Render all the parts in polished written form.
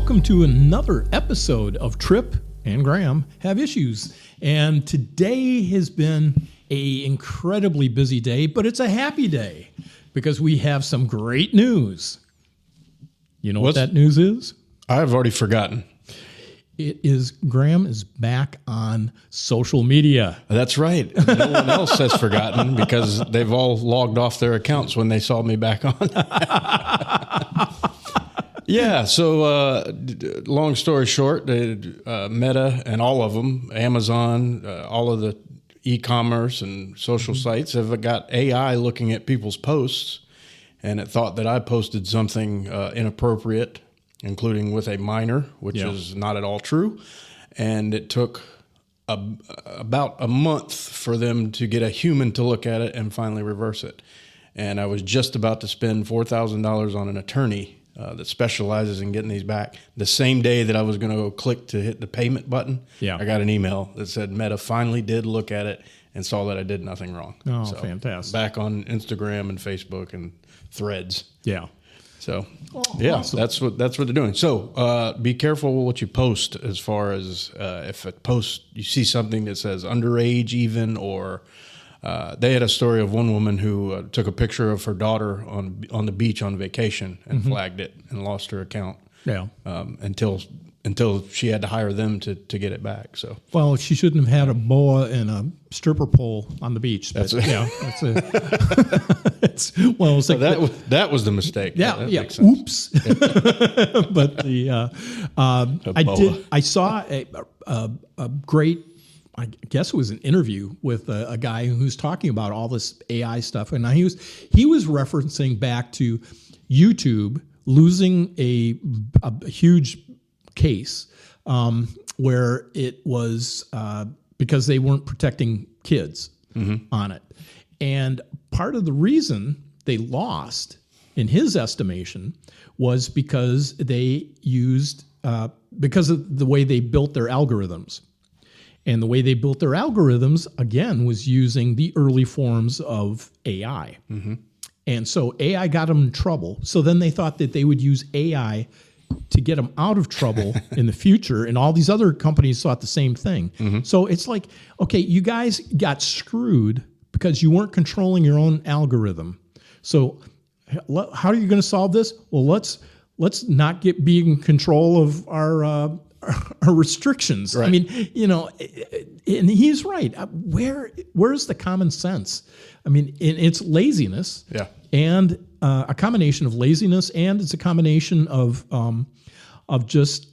Welcome to another episode of Tripp and Graham Have Issues. And today has been an incredibly busy day, but it's a happy day because we have some great news. You know what that news is? I've already forgotten. It is Graham is back on social media. That's right. No one else has forgotten because they've all logged off their accounts when they saw me back on. Yeah, so long story short, Meta and all of them, Amazon, all of the e-commerce and social sites have got AI looking at people's posts, and it thought that I posted something inappropriate, including with a minor, which is not at all true. And it took about a month for them to get a human to look at it and finally reverse it. And I was just about to spend $4,000 on an attorney that specializes in getting these back. The same day that I was going to go click to hit the payment button, I got an email that said Meta finally did look at it and saw that I did nothing wrong. Oh, so fantastic. Back on Instagram and Facebook and Threads. Yeah. So, awesome. that's what they're doing. So, be careful with what you post as far as if a post, you see something that says underage even, or they had a story of one woman who took a picture of her daughter on the beach on vacation and flagged it and lost her account. Yeah. Until she had to hire them to get it back. So, well, she shouldn't have had a boa and a stripper pole on the beach. But, that was the mistake. Yeah, yeah. Oops. But I saw a great, I guess it was an interview with a guy who's talking about all this AI stuff, and he was referencing back to YouTube losing a huge case where it was because they weren't protecting kids on it. And part of the reason they lost, in his estimation, was because they used, because of the way they built their algorithms. And the way they built their algorithms, again, was using the early forms of AI. And so AI got them in trouble. So then they thought that they would use AI to get them out of trouble in the future. And all these other companies thought the same thing. So it's like, okay, you guys got screwed because you weren't controlling your own algorithm. So how are you going to solve this? Well, let's not be in control of our restrictions. Right. I mean, and he's right. Where's the common sense? I mean, it's laziness. Yeah. And a combination of laziness, and it's a combination of just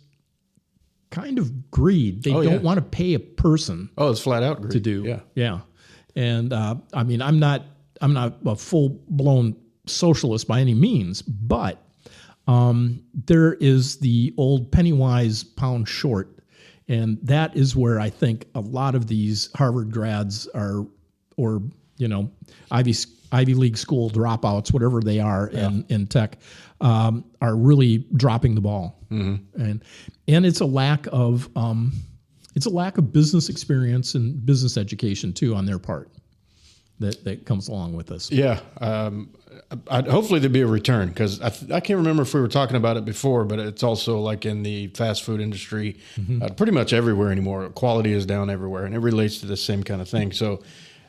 kind of greed. They don't want to pay a person. Oh, it's flat out greed to do. Yeah. Yeah. And I mean, I'm not a full blown socialist by any means, but there is the old penny wise, pound short. And that is where I think a lot of these Harvard grads are, or, Ivy League school dropouts, whatever they are in tech, are really dropping the ball. And it's a lack of business experience and business education too on their part that comes along with this. Yeah. Hopefully there'll be a return, because I can't remember if we were talking about it before, but it's also like in the fast food industry, pretty much everywhere anymore. Quality is down everywhere, and it relates to the same kind of thing. So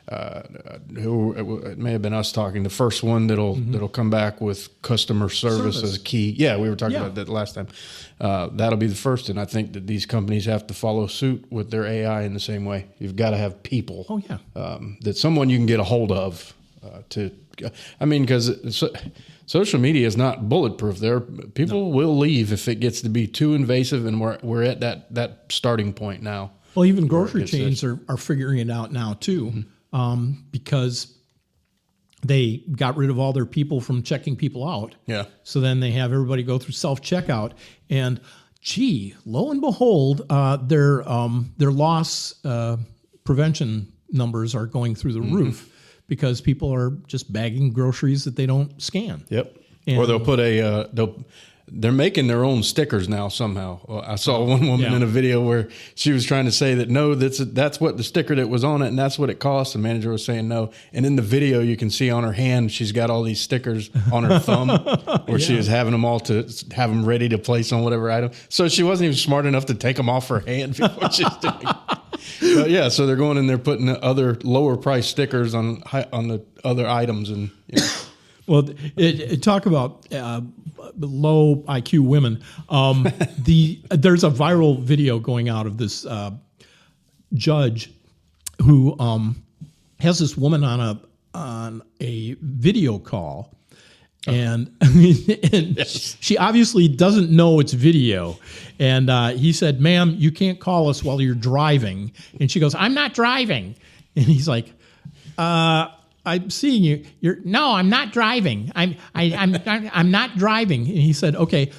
it may have been us talking. The first one that'll come back with customer service as key. Yeah, we were talking about that last time. That'll be the first, and I think that these companies have to follow suit with their AI in the same way. You've got to have people. Oh yeah, that someone you can get a hold of because social media is not bulletproof. People will leave if it gets to be too invasive, and we're at that starting point now. Well, even grocery chains are figuring it out now too. Because they got rid of all their people from checking people out. Yeah. So then they have everybody go through self-checkout, and lo and behold, their loss prevention numbers are going through the roof because people are just bagging groceries that they don't scan. Yep. And or they'll put they're making their own stickers now somehow. I saw one woman in a video where she was trying to say that no, that's what the sticker that was on it, and that's what it costs. The manager was saying no, and in the video you can see on her hand she's got all these stickers on her thumb where she was having them all to have them ready to place on whatever item. So she wasn't even smart enough to take them off her hand before she was doing it. But yeah, so they're going in there putting other lower price stickers on the other items, and well, talk about low IQ women. There's a viral video going out of this judge who has this woman on a video call. And, she obviously doesn't know it's video. And he said, "Ma'am, you can't call us while you're driving." And she goes, "I'm not driving." And he's like, "I'm seeing you. No, I'm not driving. I'm not driving." And he said, "Okay,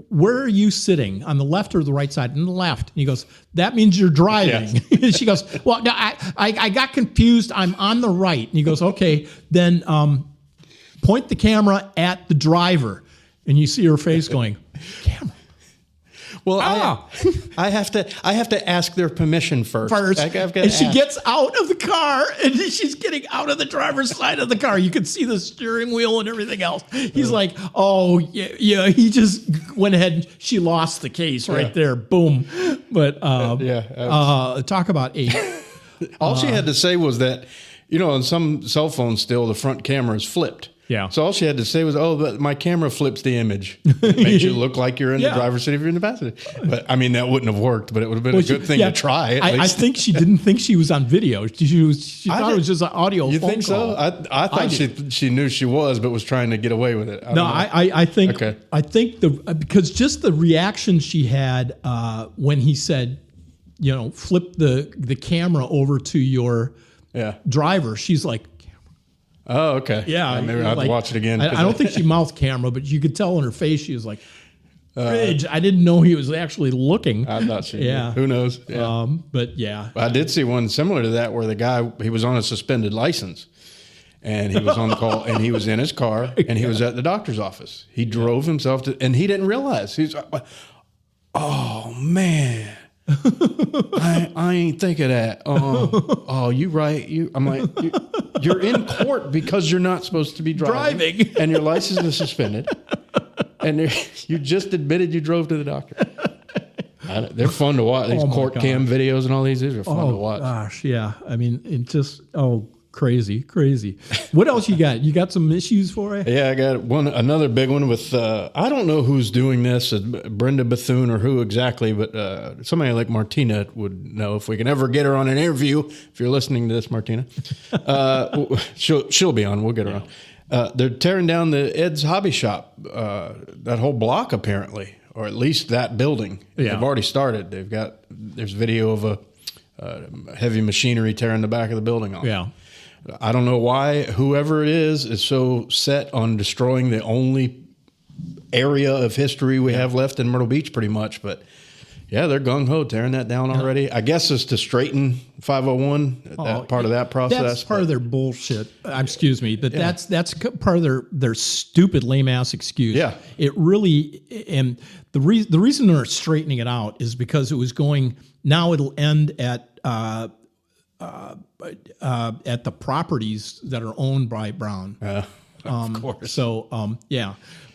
where are you sitting? On the left or the right side?" "On the left." And he goes, "That means you're driving." Yes. And she goes, "Well, no, I got confused. I'm on the right." And he goes, "Okay, then point the camera at the driver." And you see her face going, "Camera." Well, I have to ask their permission first. And she gets out of the car, and she's getting out of the driver's side of the car. You can see the steering wheel and everything else. He's like, "Oh, yeah." He just went ahead and she lost the case right there. Boom. But talk about all she had to say was that, on some cell phones still, the front camera is flipped. Yeah. So all she had to say was, "Oh, but my camera flips the image. It makes you look like you're in the driver's seat if you're in the passenger." But I mean, that wouldn't have worked, but it would have been a good thing to try. I think she didn't think she was on video. She thought it was just an audio phone call. You think so? I thought she knew she was, but was trying to get away with it. I think because just the reaction she had when he said, "Flip the camera over to your driver," she's like, "Oh, okay. Yeah, maybe I'll have to watch it again." I don't think she mouthed camera, but you could tell in her face she was like, "Ridge, I didn't know he was actually looking." I thought she did. Who knows? Yeah. But yeah. I did see one similar to that where the guy, he was on a suspended license, and he was on the call, and he was in his car, and he was at the doctor's office. He drove himself and he didn't realize. He's like, "Oh, man. I ain't think of that. Oh, you right. I'm like, you're in court because you're not supposed to be driving. And your license is suspended, and you just admitted you drove to the doctor." They're fun to watch. These court cam videos and all these are fun to watch. Gosh, yeah. I mean, it just crazy. What else you got? You got some issues for it? Yeah, I got another big one with, I don't know who's doing this, Brenda Bethune or who exactly, but somebody like Martina would know if we can ever get her on an interview. If you're listening to this, Martina, she'll be on. We'll get her on. They're tearing down the Ed's Hobby Shop, that whole block apparently, or at least that building. Yeah. They've already started. There's video of a heavy machinery tearing the back of the building off. Yeah. I don't know why whoever it is so set on destroying the only area of history we have left in Myrtle Beach, pretty much. But yeah, they're gung-ho tearing that down already. I guess it's to straighten 501, part of that process. That's part of their bullshit. Excuse me, but that's part of their stupid lame-ass excuse. Yeah. It really, and the reason they're straightening it out is because it was going, now it'll end at the properties that are owned by Brown. Of course. So,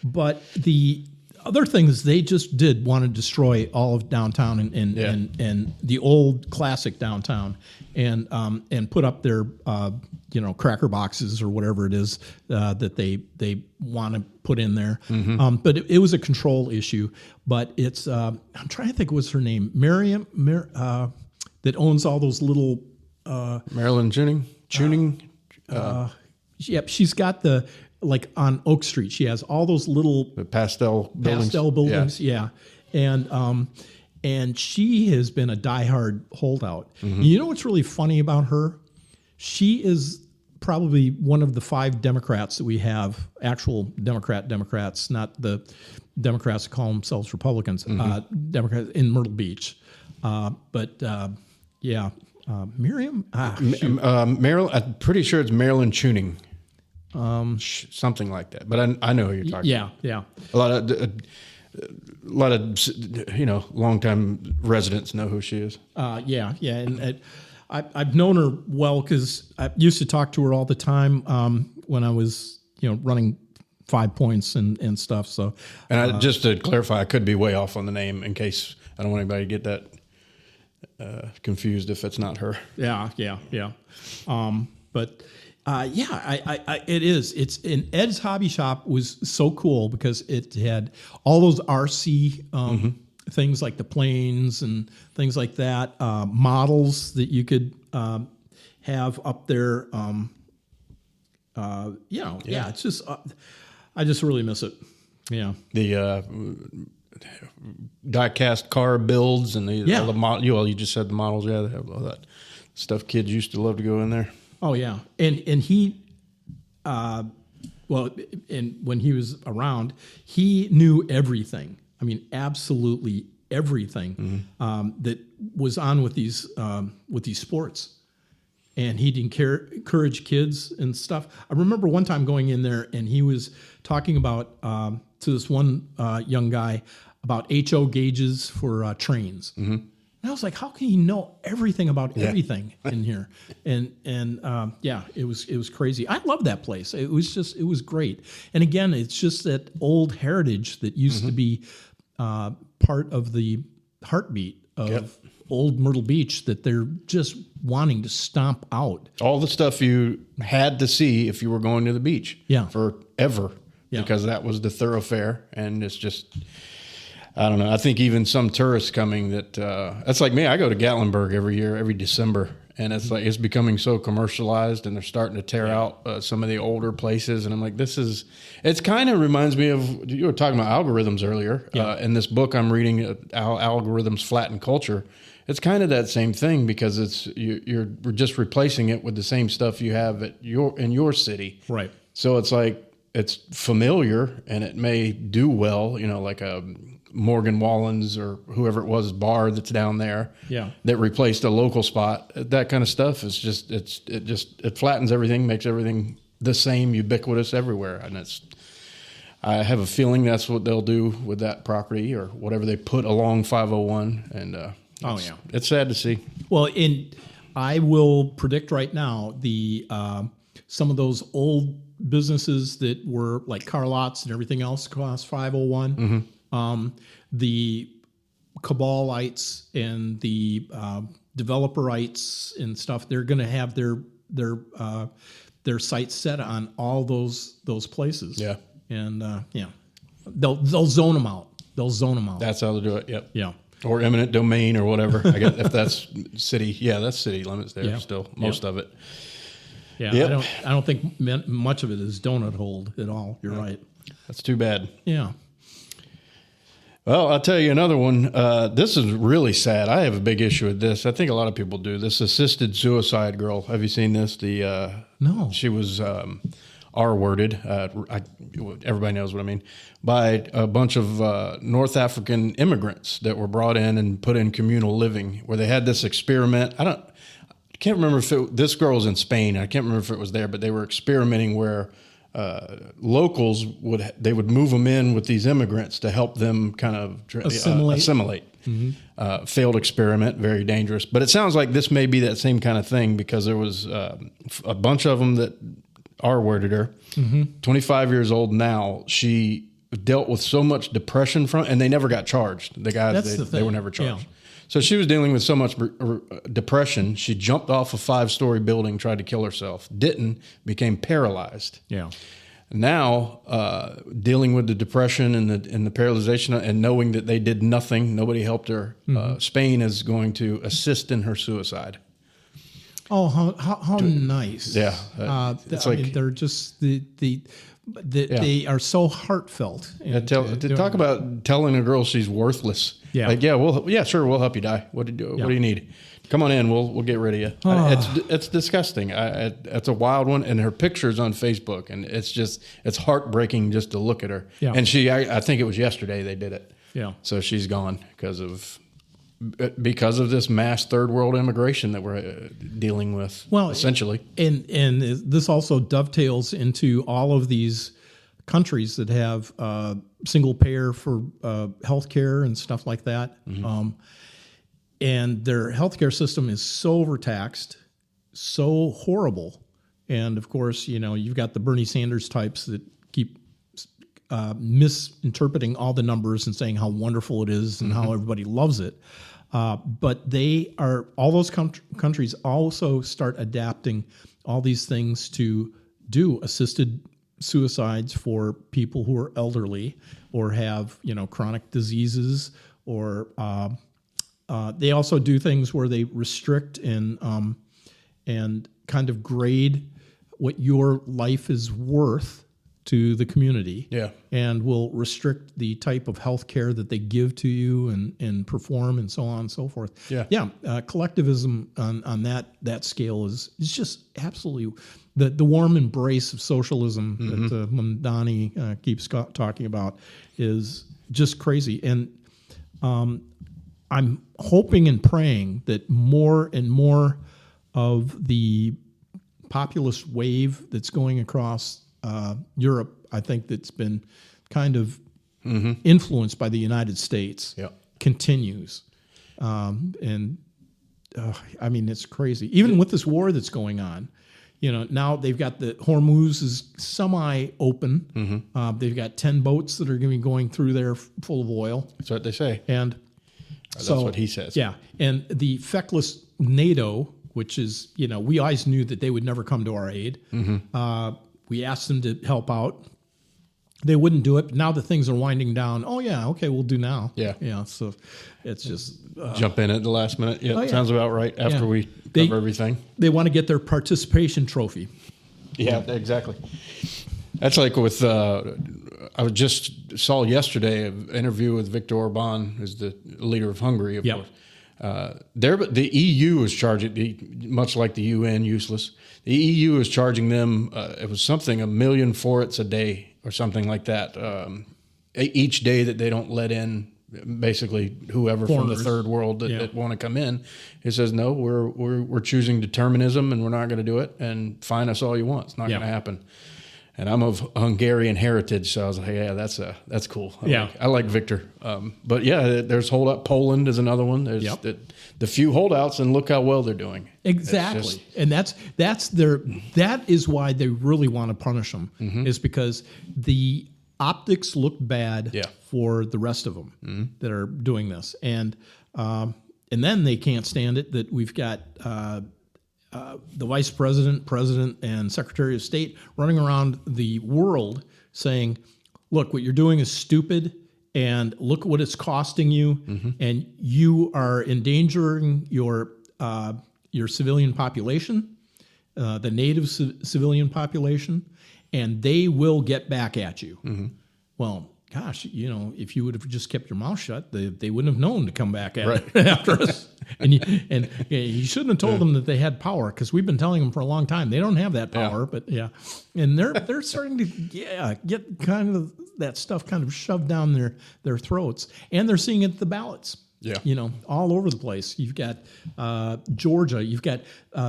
but the other thing is they just did want to destroy all of downtown and the old classic downtown and put up their, cracker boxes or whatever it is that they want to put in there. Mm-hmm. But it was a control issue, but it's, I'm trying to think what's her name, Miriam, that owns all those little, Marilyn Tuning. Yep, she's got on Oak Street. She has all those little pastel buildings. Yeah. And she has been a diehard holdout. Mm-hmm. You know what's really funny about her? She is probably one of the 5 Democrats that we have, actual Democrats, not the Democrats that call themselves Republicans, Democrats in Myrtle Beach. Miriam? Marilyn, I'm pretty sure it's Marilyn Tuning. Something like that. But I know who you're talking about. Yeah. A lot of a lot of, longtime residents know who she is. Yeah. And I've known her well because I used to talk to her all the time when I was, running 5 Points and stuff. So, and just to clarify, I could be way off on the name in case I don't want anybody to get that confused if it's not her. Yeah. But it is. It's in Ed's Hobby Shop was so cool because it had all those RC things like the planes and things like that, models that you could have up there. It's just I just really miss it. Yeah, the die-cast car builds and all the you just said the models. Yeah, they have all that stuff. Kids used to love to go in there. Oh yeah, and he, and when he was around, he knew everything. I mean, absolutely everything that was on with these sports, and he'd encourage kids and stuff. I remember one time going in there, and he was talking about to this one young guy about HO gauges for trains. Mm-hmm. And I was like, how can he know everything about everything in here? And it was crazy. I love that place. It was great. And again, it's just that old heritage that used to be part of the heartbeat of old Myrtle Beach that they're just wanting to stomp out. All the stuff you had to see if you were going to the beach forever because that was the thoroughfare. And it's just... I don't know. I think even some tourists coming that's like me. I go to Gatlinburg every year, every December, and it's like it's becoming so commercialized, and they're starting to tear out some of the older places. And I'm like, it kind of reminds me of, you were talking about algorithms earlier. In this book I'm reading, How Algorithms Flatten Culture. It's kind of that same thing because we're just replacing it with the same stuff you have in your city. Right. So it's like it's familiar and it may do well, like a Morgan Wallen's or whoever it was bar that's down there that replaced a local spot. That kind of stuff is just it flattens everything, makes everything the same, ubiquitous everywhere. And I have a feeling that's what they'll do with that property or whatever they put along 501. And it's sad to see. Well, I will predict right now some of those old businesses that were like car lots and everything else cost 501. Mm-hmm. The cabalites and the developerites and stuff, they're going to have their sights set on all those places. Yeah. And they'll zone them out. That's how they do it. Yep. Yeah. Or eminent domain or whatever. I guess if that's city. Yeah, that's city limits there still. Most of it. Yeah. Yep. I don't think much of it is donut hold at all. You're right. That's too bad. Yeah. Well, I'll tell you another one. This is really sad. I have a big issue with this. I think a lot of people do. This assisted suicide girl. Have you seen this? No. She was R-worded. Everybody knows what I mean. By a bunch of North African immigrants that were brought in and put in communal living, where they had this experiment. I can't remember if this girl was in Spain. I can't remember if it was there, but they were experimenting where locals would move them in with these immigrants to help them kind of assimilate. Mm-hmm. Failed experiment, very dangerous. But it sounds like this may be that same kind of thing because there was a bunch of them that R-worded her. Mm-hmm. 25 years old now. She dealt with so much depression and they never got charged. The guys, they were never charged. Yeah. So she was dealing with so much depression, she jumped off a 5-story building, tried to kill herself, didn't, became paralyzed. Yeah. Now, dealing with the depression and the paralyzation and knowing that they did nothing, nobody helped her, Spain is going to assist in her suicide. Oh, how nice. Yeah. They're just they are so heartfelt. Talk about telling a girl she's worthless. Yeah. Like, sure, we'll help you die. What do you need? Come on in. We'll get rid of you. It's disgusting. It's a wild one. And her picture's on Facebook, and it's heartbreaking just to look at her. Yeah. And I think it was yesterday they did it. Yeah. So she's gone because of this mass third world immigration that we're dealing with. Well, essentially. And this also dovetails into all of these countries that have single payer for healthcare and stuff like that. And their healthcare system is so overtaxed, so horrible. And of course, you've got the Bernie Sanders types that keep misinterpreting all the numbers and saying how wonderful it is and how everybody loves it. But all those countries also start adapting all these things to do assisted suicides for people who are elderly or have, chronic diseases, or they also do things where they restrict and kind of grade what your life is worth to the community. Yeah. And will restrict the type of health care that they give to you and perform and so on and so forth. Yeah. Yeah. Collectivism on that scale is just absolutely the warm embrace of socialism that Mamdani keeps talking about is just crazy. And I'm hoping and praying that more and more of the populist wave that's going across Europe, I think that's been kind of influenced by the United States, continues. It's crazy. Even with this war that's going on, now they've got the Hormuz is semi-open. They've got 10 boats that are going to be going through there full of oil. That's what they say. And that's what he says. Yeah. And the feckless NATO, which is, we always knew that they would never come to our aid. We asked them to help out. They wouldn't do it. Now that things are winding down, oh, yeah, okay, we'll do now. Yeah. Yeah, so it's just... jump in at the last minute. Yeah, sounds about right after we cover everything. They want to get their participation trophy. Yeah, exactly. That's like with... I just saw yesterday an interview with Viktor Orban, who's the leader of Hungary, of course. The EU is charging, much like the UN, useless. The EU is charging them, it was something, $1 million forets a day or something like that. Each day that they don't let in, basically whoever from the third world that want to come in, it says no, we're choosing determinism and we're not going to do it, and fine us all you want. It's not going to happen. And I'm of Hungarian heritage, so I was like, yeah, that's cool. I like Victor. But yeah, there's holdout. Poland is another one. There's the few holdouts, and look how well they're doing. Exactly. And that is why they really want to punish them, is because the optics look bad for the rest of them that are doing this. And then they can't stand it that we've got the vice president, president, and secretary of state running around the world saying, look, what you're doing is stupid, and look what it's costing you, and you are endangering your civilian population, the native civilian population, and they will get back at you. Well, gosh, if you would have just kept your mouth shut, they wouldn't have known to come back after us. And you shouldn't have told them that they had power, because we've been telling them for a long time they don't have that power. But and they're starting to get kind of that stuff kind of shoved down their throats, and they're seeing it at the ballots. All over the place. You've got Georgia. You've got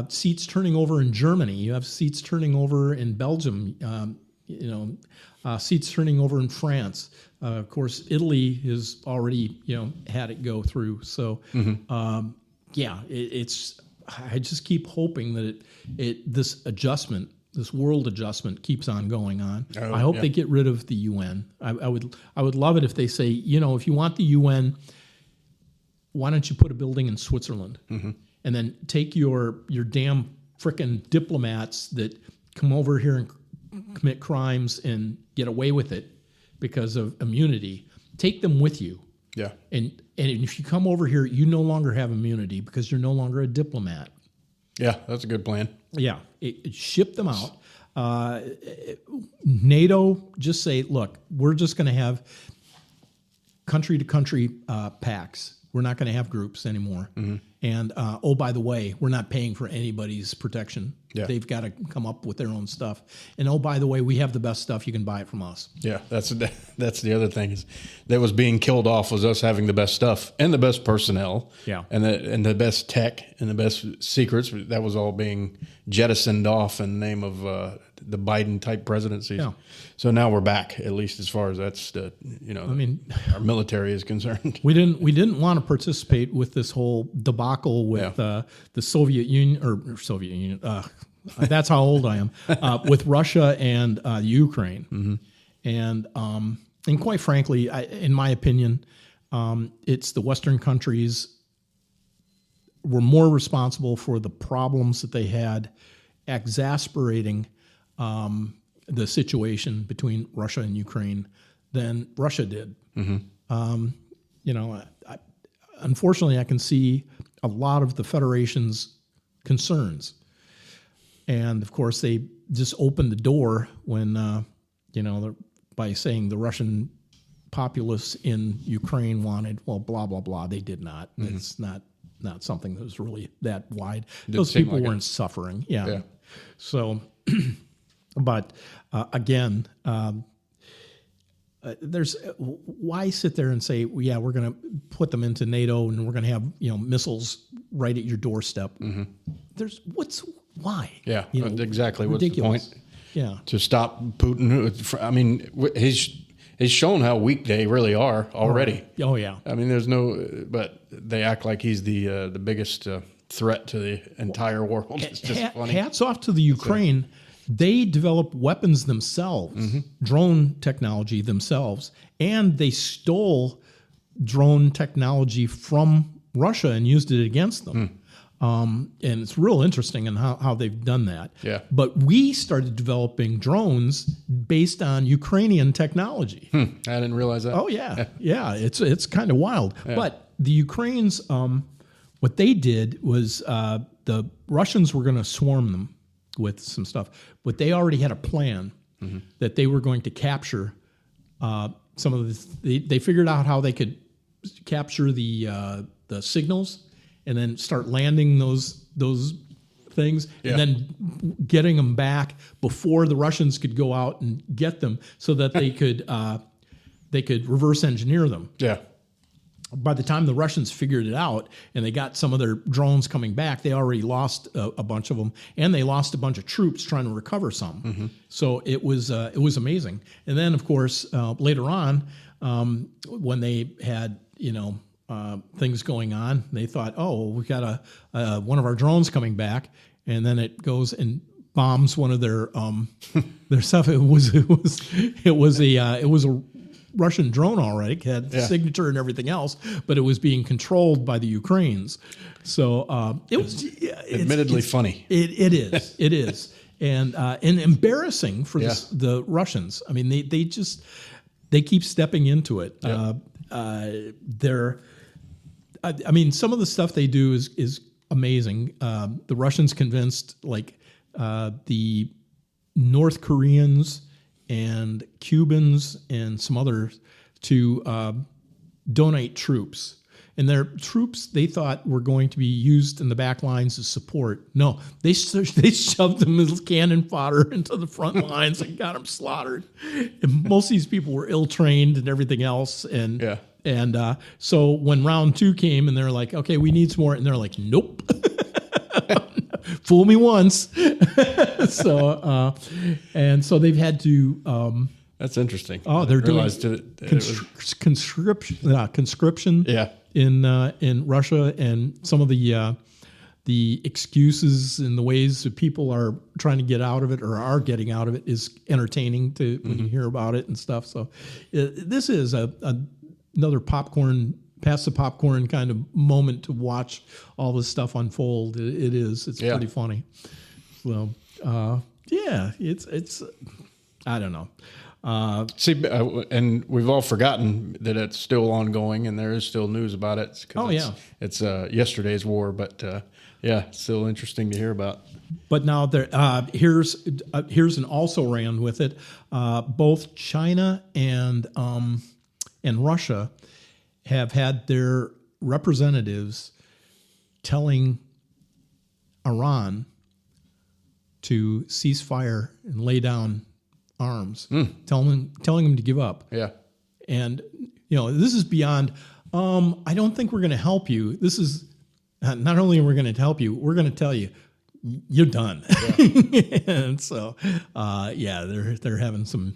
seats turning over in Germany. You have seats turning over in Belgium. Seats turning over in France. Of course, Italy has already, had it go through. So, it's. I just keep hoping that this adjustment, this world adjustment, keeps on going on. I hope they get rid of the UN. I would love it if they say, if you want the UN, why don't you put a building in Switzerland, and then take your damn frickin' diplomats that come over here and commit crimes and get away with it because of immunity, take them with you. Yeah. And if you come over here, you no longer have immunity because you're no longer a diplomat. Yeah, that's a good plan. Yeah. Ship them out. NATO, just say, look, we're just going to have country-to-country pacts. We're not going to have groups anymore. And, by the way, we're not paying for anybody's protection. Yeah. They've got to come up with their own stuff. And oh, by the way, we have the best stuff. You can buy it from us. Yeah, that's the other thing is that was being killed off was us having the best stuff and the best personnel. Yeah. And the best tech and the best secrets. That was all being jettisoned off in the name of the Biden type presidencies. Yeah. So now we're back, at least as far as that's our military is concerned. We didn't want to participate with this whole debacle with the Soviet Union. That's how old I am. With Russia and Ukraine, and quite frankly, in my opinion, it's the Western countries were more responsible for the problems that they had, exasperating the situation between Russia and Ukraine than Russia did. Unfortunately, I can see a lot of the Federation's concerns. And of course, they just opened the door when, by saying the Russian populace in Ukraine wanted, well, blah, blah, blah. They did not. It's not something that was really that wide. Those people weren't suffering. Yeah. So, but again, there's why sit there and say, well, yeah, we're going to put them into NATO and we're going to have missiles right at your doorstep. There's why? Yeah, exactly. Ridiculous. What's the point? Yeah, to stop Putin. I mean, he's shown how weak they really are already. Oh yeah. I mean, there's but they act like he's the biggest threat to the entire world. It's just funny. Hats off to the Ukraine. They developed weapons themselves, drone technology themselves, and they stole drone technology from Russia and used it against them. And it's real interesting in how they've done that. Yeah. But we started developing drones based on Ukrainian technology. I didn't realize that. Oh yeah, yeah. It's kind of wild. Yeah. But the Ukrainians, what they did was the Russians were going to swarm them with some stuff, but they already had a plan that they were going to capture some of this. They figured out how they could capture the signals and then start landing those things and then getting them back before the Russians could go out and get them, so that they could reverse engineer them. Yeah. By the time the Russians figured it out and they got some of their drones coming back, they already lost a bunch of them, and they lost a bunch of troops trying to recover some. So it was amazing. And then, of course, later on, when they had things going on, they thought, oh, we got one of our drones coming back, and then it goes and bombs one of their stuff. It was a Russian drone already, had the signature and everything else, but it was being controlled by the Ukrainians. So it was admittedly funny. It is, and embarrassing for the Russians. I mean, they keep stepping into it. I mean, some of the stuff they do is amazing. The Russians convinced the North Koreans and Cubans and some others to donate troops. And their troops, they thought, were going to be used in the back lines as support. No, they shoved them as cannon fodder into the front lines and got them slaughtered. And most of these people were ill-trained and everything else. And so when round two came and they're like, okay, we need some more. And they're like, nope. Fool me once. So they've had to. That's interesting. Oh, they're doing conscription. Yeah. In Russia, and some of the excuses and the ways that people are trying to get out of it or are getting out of it is entertaining to when you hear about it and stuff. So this is another popcorn. Pass the popcorn kind of moment to watch all this stuff unfold. It is. It's pretty funny. So, it's I don't know. And we've all forgotten that it's still ongoing and there is still news about it. It's yesterday's war, but still interesting to hear about. But now here's an also ran with it. Both China and Russia have had their representatives telling Iran to cease fire and lay down arms, telling them to give up. Yeah. And, this is beyond, I don't think we're going to help you. This is not only are we going to help you, we're going to tell you, you're done. Yeah. And so, they're having some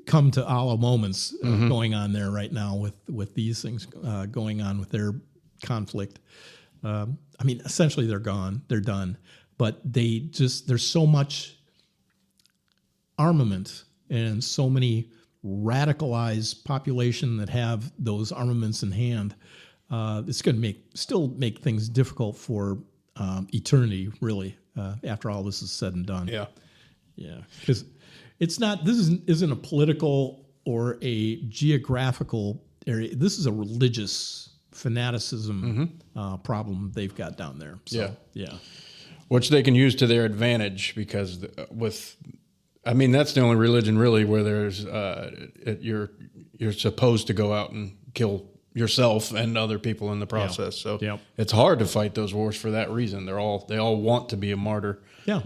come to Allah moments going on there right now with these things going on with their conflict. Essentially they're gone, they're done, but there's so much armament and so many radicalized population that have those armaments in hand. It's going to still make things difficult for eternity, really, after all this is said and done. Yeah. Yeah. Because this isn't a political or a geographical area. This is a religious fanaticism problem they've got down there. So, yeah. Which they can use to their advantage because that's the only religion really where there's you're supposed to go out and kill yourself and other people in the process. So it's hard to fight those wars for that reason. They all want to be a martyr. Yeah.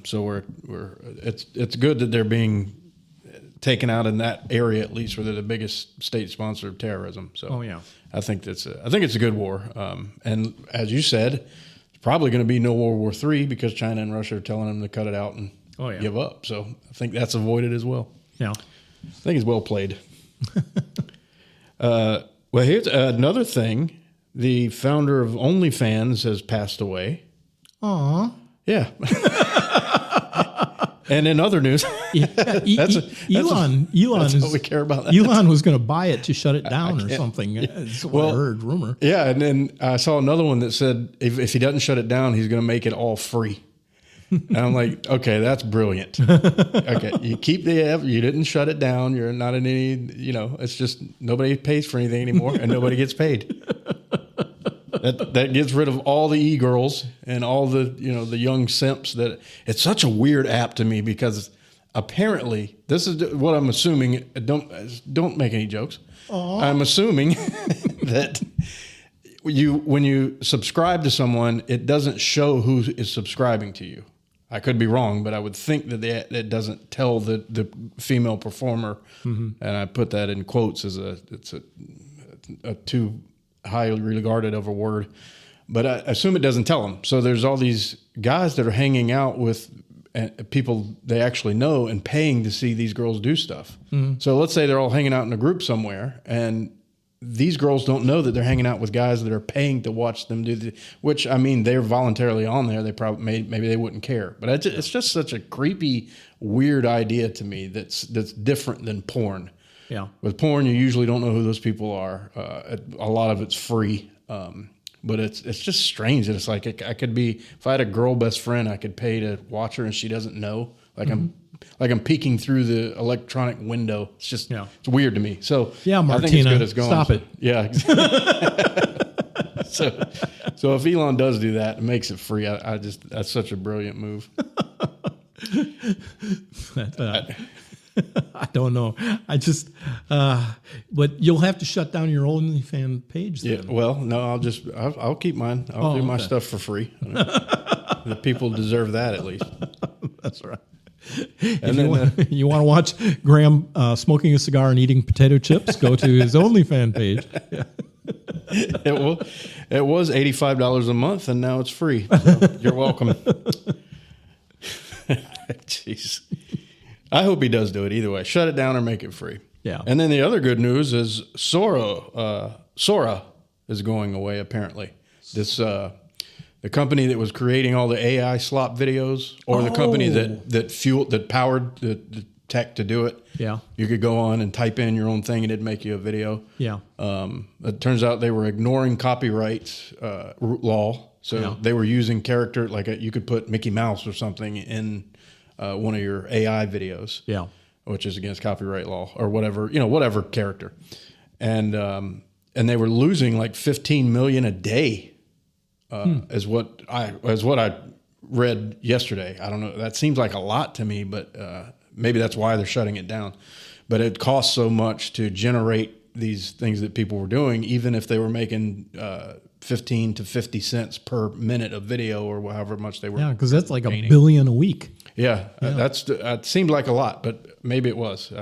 So it's good that they're being taken out in that area at least, where they're the biggest state sponsor of terrorism. So I think it's a good war. And as you said, it's probably going to be no World War III because China and Russia are telling them to cut it out and give up. So I think that's avoided as well. Yeah. I think it's well played. Well, here's another thing. The founder of OnlyFans has passed away. Aw. Yeah. And in other news, Elon that's what we care about. That. Elon was going to buy it to shut it down or something. That's what I heard, rumor. Yeah, and then I saw another one that said if he doesn't shut it down, he's going to make it all free. And I'm like, okay, that's brilliant. Okay, you keep you didn't shut it down. You're not in any, it's just nobody pays for anything anymore and nobody gets paid. That gets rid of all the e-girls and all the, the young simps. That it's such a weird app to me because apparently this is what I'm assuming. Don't make any jokes. Aww. I'm assuming that when you subscribe to someone, it doesn't show who is subscribing to you. I could be wrong, but I would think that it doesn't tell the female performer, and I put that in quotes as it's a too highly regarded of a word, but I assume it doesn't tell them. So there's all these guys that are hanging out with people they actually know and paying to see these girls do stuff. So let's say they're all hanging out in a group somewhere, and these girls don't know that they're hanging out with guys that are paying to watch them do which they're voluntarily on there. They probably maybe they wouldn't care, but it's just such a creepy, weird idea to me that's different than porn. Yeah. With porn, you usually don't know who those people are. A lot of it's free, but it's just strange. And it's like I could be, if I had a girl best friend, I could pay to watch her and she doesn't know. I'm peeking through the electronic window. It's just it's weird to me. So Martina, I think it's good as going. Stop it. Yeah. So if Elon does do that and makes it free, that's such a brilliant move. I don't know. But you'll have to shut down your OnlyFans page then. Yeah. Well, no, I'll keep mine. I'll do my stuff for free. The people deserve that at least. That's right. And if you want to watch Graham smoking a cigar and eating potato chips, go to his OnlyFans page. Yeah. It was $85 a month, and now it's free. So you're welcome. Jeez. I hope he does do it either way. Shut it down or make it free. Yeah. And then the other good news is Sora is going away, apparently. This the company that was creating all the AI slop videos, or the company that powered the tech to do it. Yeah. You could go on and type in your own thing and it'd make you a video. Yeah. It turns out they were ignoring copyright law. So they were using character, you could put Mickey Mouse or something in one of your AI videos. Yeah. Which is against copyright law or whatever, whatever character. And they were losing like 15 million a day. Is what I read yesterday. I don't know. That seems like a lot to me, but maybe that's why they're shutting it down. But it costs so much to generate these things that people were doing, even if they were making 15 to 50 cents per minute of video or however much they were. Yeah, because that's like gaining. $1 billion a week. Yeah, that seemed like a lot, but maybe it was.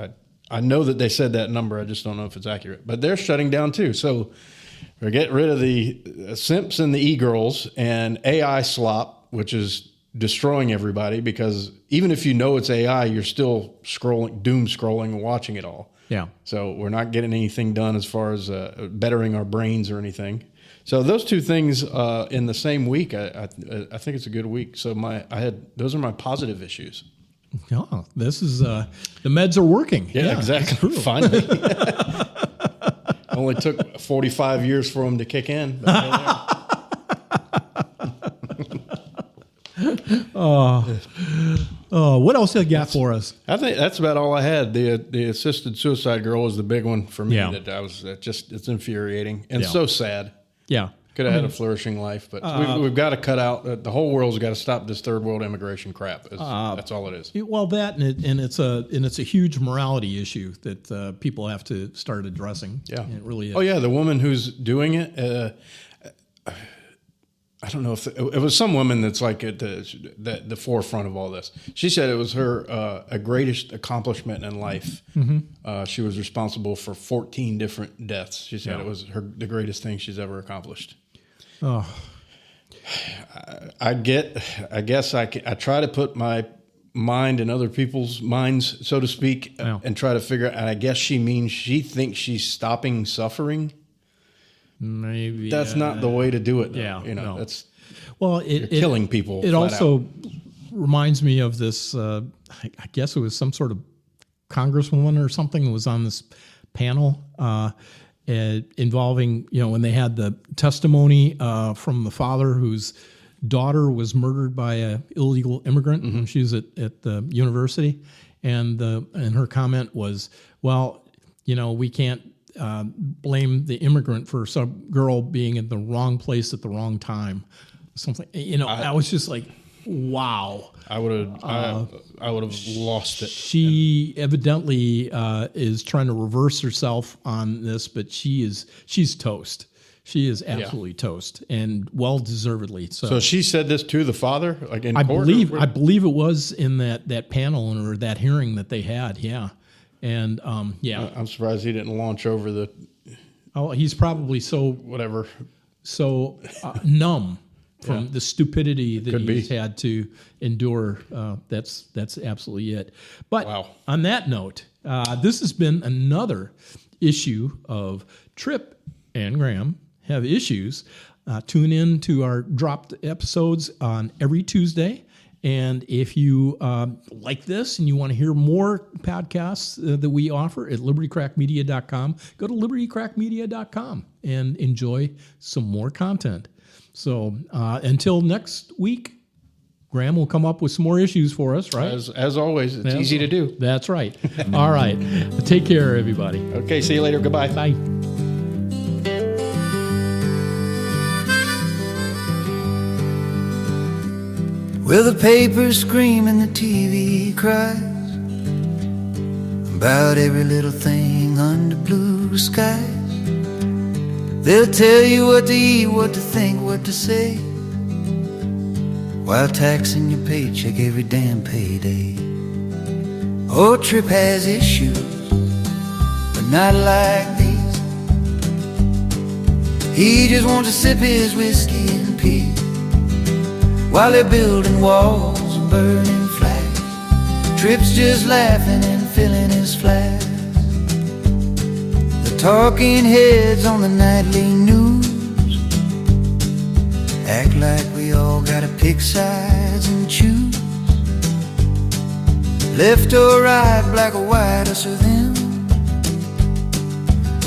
I know that they said that number. I just don't know if it's accurate. But they're shutting down too. So we're getting rid of the simps and the e-girls and AI slop, which is destroying everybody, because even if you know it's AI, you're still doom scrolling and watching it all. Yeah. So we're not getting anything done as far as bettering our brains or anything. So those two things in the same week, I think it's a good week. So those are my positive issues. Oh, this is the meds are working. Yeah, exactly. Finally. Only took 45 years for them to kick in. But what else you got for us? I think that's about all I had. The assisted suicide girl was the big one for me. Yeah. It's infuriating and so sad. Yeah. Could have had a flourishing life, but we've got to cut out. The whole world's got to stop this third world immigration crap. That's all it is. Well, that and it's a huge morality issue that people have to start addressing. Yeah, it really is. Oh yeah, the woman who's doing it. I don't know if it was some woman that's like at the forefront of all this. She said it was her greatest accomplishment in life. Mm-hmm. She was responsible for 14 different deaths. She said it was the greatest thing she's ever accomplished. Oh, I guess I try to put my mind in other people's minds, so to speak, and try to figure out. And I guess she means she thinks she's stopping suffering. Maybe that's not the way to do it. Though. Yeah, that's you're killing people. It also reminds me of this. I guess it was some sort of congresswoman or something who was on this panel involving when they had the testimony from the father whose daughter was murdered by an illegal immigrant when she was at the university, and her comment was, well, we can't blame the immigrant for some girl being in the wrong place at the wrong time. Something, I was just like, wow. I would have lost it. She evidently is trying to reverse herself on this, but she's toast. She is absolutely toast, and well deservedly. So she said this to the father, like in court. I believe it was in that panel or that hearing that they had. Yeah. And I'm surprised he didn't launch over the. Oh, he's probably so numb from the stupidity that he's had to endure. That's absolutely it. But on that note, this has been another issue of Tripp and Graham Have Issues. Tune in to our dropped episodes on every Tuesday. And if you like this and you want to hear more podcasts that we offer at libertycrackmedia.com, go to libertycrackmedia.com and enjoy some more content. So until next week, Graham will come up with some more issues for us, right? As always, it's easy to do. That's right. All right. Take care, everybody. Okay, see you later. Goodbye. Bye. Well, the papers scream and the TV cries about every little thing under blue skies. They'll tell you what to eat, what to think, what to say, while taxing your paycheck every damn payday. Oh, Tripp has issues, but not like these. He just wants to sip his whiskey in peace, while they're building walls and burning flags. Tripp's just laughing and filling his flask. The talking heads on the nightly news act like we all gotta pick sides and choose, left or right, black or white, us or them.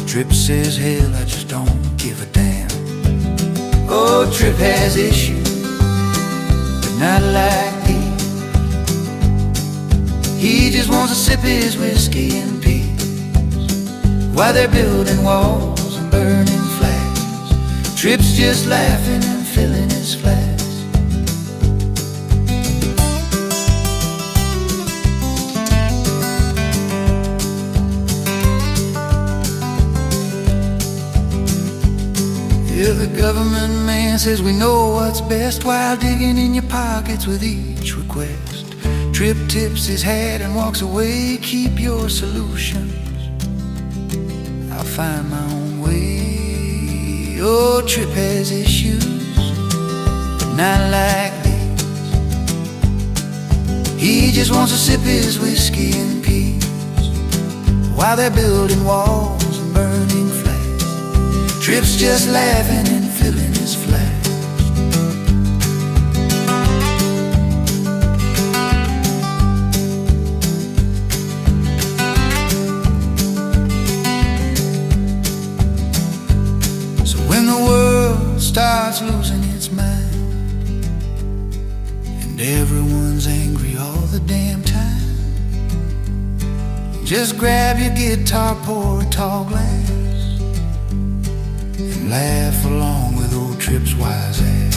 Tripp says, hell, I just don't give a damn. Oh, Tripp has issues, not like these. He just wants to sip his whiskey in peace, while they're building walls and burning flags. Tripp's just laughing and filling his flask. Yeah, the government man says we know what's best while digging in your pockets with each request. Tripp tips his hat and walks away. Keep your solutions, I'll find my own way. Oh, Tripp has issues, but not like these. He just wants to sip his whiskey in peace while they're building walls and burning flags. Tripp's just laughing and filling his flask. So when the world starts losing its mind and everyone's angry all the damn time, just grab your guitar, pour a tall glass, and laugh along with old Tripp's wise ass.